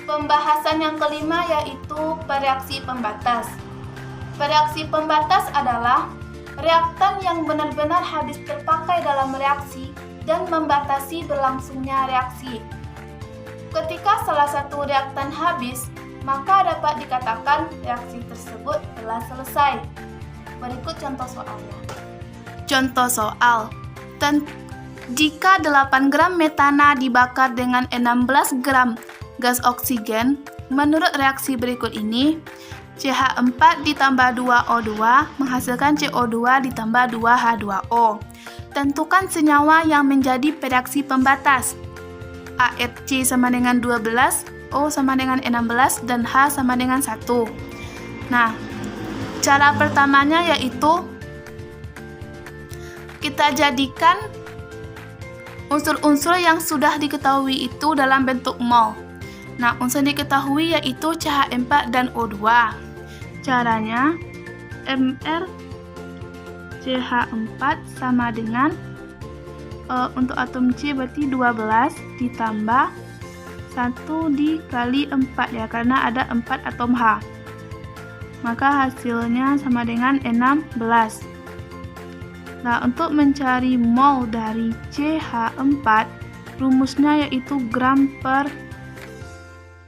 Pembahasan yang kelima yaitu bereaksi pembatas. Bereaksi pembatas adalah reaktan yang benar-benar habis terpakai dalam reaksi dan membatasi berlangsungnya reaksi. Ketika salah satu reaktan habis, maka dapat dikatakan reaksi tersebut telah selesai. Berikut contoh soalnya. Contoh soal. Jika 8 gram metana dibakar dengan 16 gram gas oksigen, menurut reaksi berikut ini, CH4 ditambah 2O2 menghasilkan CO2 ditambah 2H2O. Tentukan senyawa yang menjadi bereaksi pembatas. AFC sama dengan 12, O sama dengan 16, dan H sama dengan 1. Nah, cara pertamanya yaitu kita jadikan unsur-unsur yang sudah diketahui itu dalam bentuk mol. Nah, unsur diketahui yaitu CH4 dan O2. Caranya, Mr CH4 sama dengan, untuk atom C berarti 12 ditambah 1 dikali 4 ya, karena ada 4 atom H. Maka hasilnya sama dengan 16. Nah, untuk mencari mol dari CH4, rumusnya yaitu gram per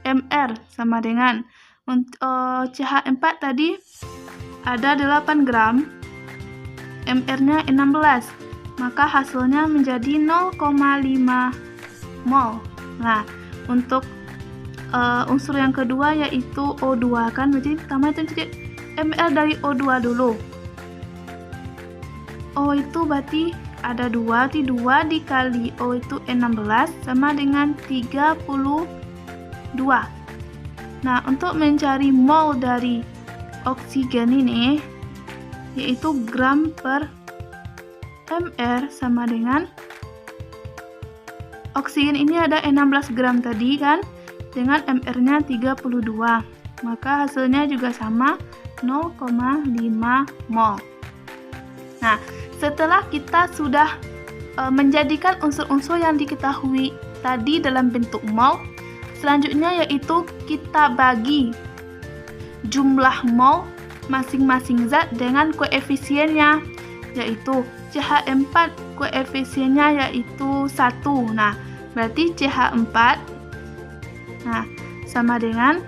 mR sama dengan CH4 tadi ada 8 gram, mR-nya 16, maka hasilnya menjadi 0,5 mol. Nah, untuk unsur yang kedua yaitu O2 kan, berarti pertama itu mR dari O2 dulu. O itu berarti ada 2, berarti 2 dikali O itu 16 sama dengan 32. Nah, untuk mencari mol dari oksigen ini yaitu gram per mR sama dengan, oksigen ini ada 16 gram tadi kan, dengan mR-nya 32. Maka hasilnya juga sama 0,5 mol. Nah, setelah kita sudah menjadikan unsur-unsur yang diketahui tadi dalam bentuk mol, selanjutnya yaitu kita bagi jumlah mol masing-masing zat dengan koefisiennya, yaitu CH4 koefisiennya yaitu 1. Nah, berarti CH4 sama dengan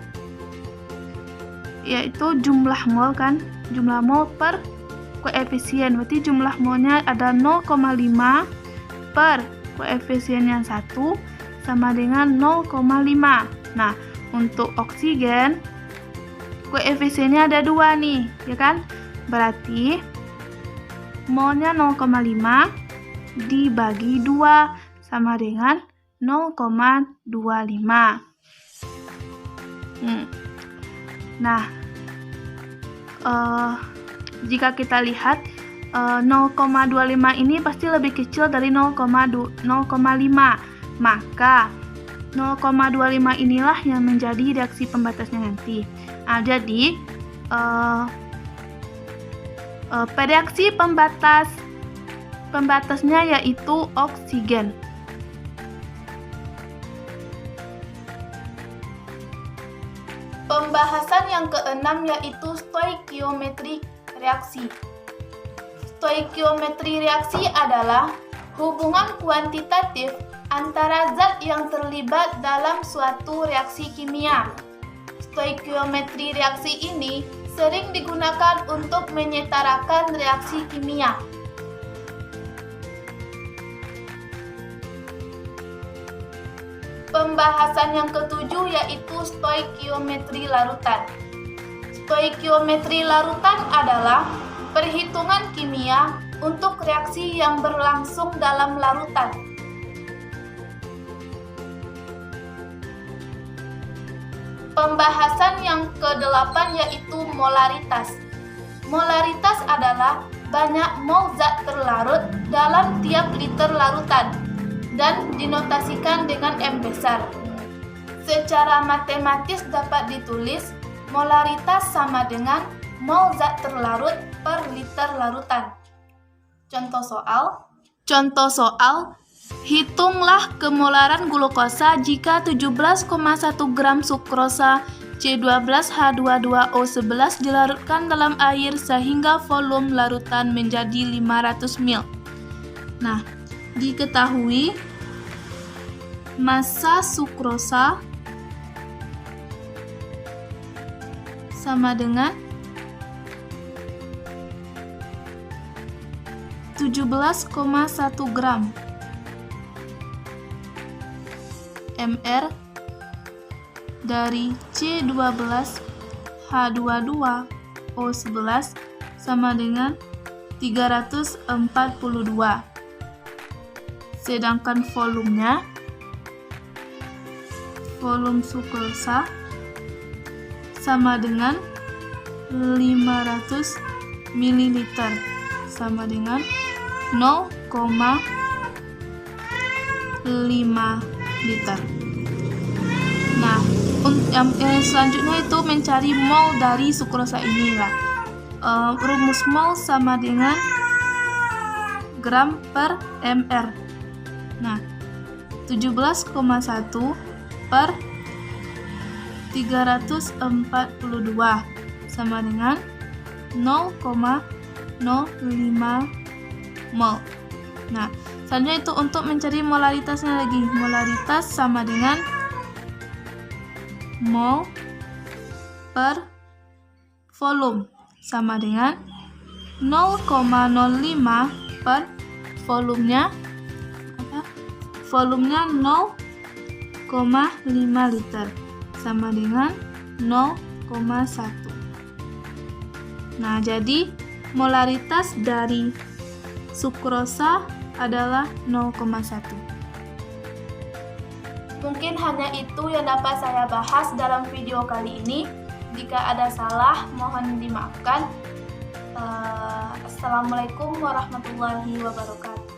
yaitu jumlah mol kan, jumlah mol per koefisien, berarti jumlah molnya ada 0,5 per koefisien yang 1 sama dengan 0,5. Nah, untuk oksigen koefisiennya ada 2 nih, ya kan? Berarti molnya 0,5 dibagi 2 sama dengan 0,25. Nah, jika kita lihat 0,25 ini pasti lebih kecil dari 0,5, maka 0,25 inilah yang menjadi reaksi pembatasnya nanti. Jadi reaksi pembatasnya yaitu oksigen. Pembahasan yang keenam yaitu stoikiometri reaksi. Stoikiometri reaksi adalah hubungan kuantitatif antara zat yang terlibat dalam suatu reaksi kimia. Stoikiometri reaksi ini sering digunakan untuk menyetarakan reaksi kimia. Pembahasan yang ketujuh yaitu stoikiometri larutan. Stoikiometri larutan adalah perhitungan kimia untuk reaksi yang berlangsung dalam larutan. Pembahasan yang ke-8 yaitu molaritas. Molaritas adalah banyak mol zat terlarut dalam tiap liter larutan dan dinotasikan dengan M besar. Secara matematis dapat ditulis molaritas sama dengan mol zat terlarut per liter larutan. Contoh soal. Hitunglah kemolaran glukosa jika 17,1 gram sukrosa C12H22O11 dilarutkan dalam air sehingga volume larutan menjadi 500 ml. Nah, diketahui massa sukrosa sama dengan 17,1 gram mR dari C12H22O11 sama dengan 342. Sedangkan volume sukrosa sama dengan 500 ml sama dengan 0,5 liter. Nah, selanjutnya itu mencari mol dari sukrosa ini lah. Rumus mol sama dengan gram per mR. Nah, 17,1 per 342 sama dengan 0,05 mol. Nah, selanjutnya itu untuk mencari molaritasnya lagi. Molaritas sama dengan mol per volume sama dengan 0,05 per volumenya 0,5 liter sama dengan 0,1. Nah, jadi molaritas dari sukrosa adalah 0,1. Mungkin hanya itu yang dapat saya bahas dalam video kali ini. Jika ada salah, mohon dimaafkan. Assalamualaikum warahmatullahi wabarakatuh.